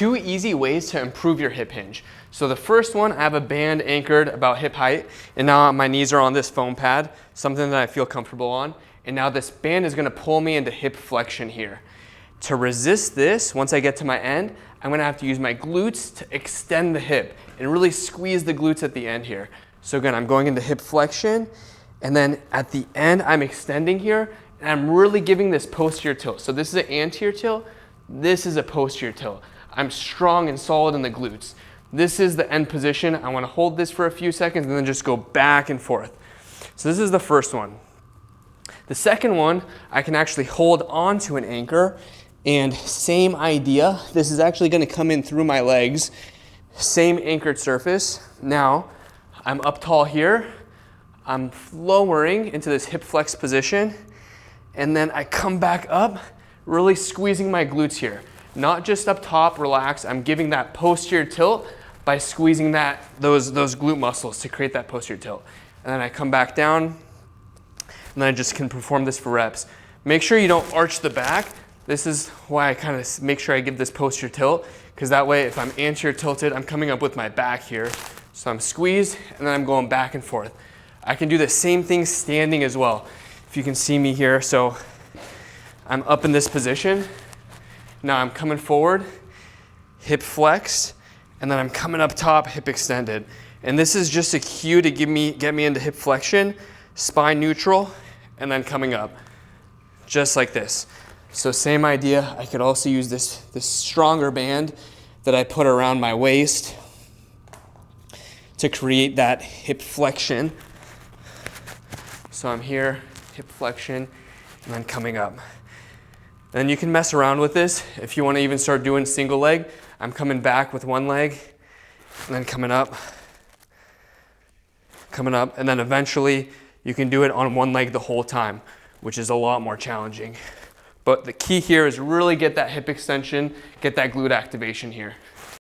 two easy ways to improve your hip hinge. So the first one, I have a band anchored about hip height, and now my knees are on this foam pad, something that I feel comfortable on. And now this band is gonna pull me into hip flexion here. To resist this, once I get to my end, I'm gonna have to use my glutes to extend the hip and really squeeze the glutes at the end here. So again, I'm going into hip flexion, and then at the end, I'm extending here, and I'm really giving this posterior tilt. So this is an anterior tilt, this is a posterior tilt. I'm strong and solid in the glutes. This is the end position. I wanna hold this for a few seconds and then just go back and forth. So this is the first one. The second one, I can actually hold on to an anchor, and same idea. This is actually gonna come in through my legs. Same anchored surface. Now, I'm up tall here. I'm lowering into this hip flex position, and then I come back up, really squeezing my glutes here. Not just up top, relax. I'm giving that posterior tilt by squeezing those glute muscles to create that posterior tilt. And then I come back down, and then I just can perform this for reps. Make sure you don't arch the back. This is why I kind of make sure I give this posterior tilt, because that way if I'm anterior tilted, I'm coming up with my back here. So I'm squeezed, and then I'm going back and forth. I can do the same thing standing as well. If you can see me here, so I'm up in this position. Now I'm coming forward, hip flexed, and then I'm coming up top, hip extended. And this is just a cue to get me into hip flexion, spine neutral, and then coming up, just like this. So same idea, I could also use this stronger band that I put around my waist to create that hip flexion. So I'm here, hip flexion, and then coming up. Then you can mess around with this. If you want to even start doing single leg, I'm coming back with one leg, and then coming up, and then eventually you can do it on one leg the whole time, which is a lot more challenging. But the key here is really get that hip extension, get that glute activation here.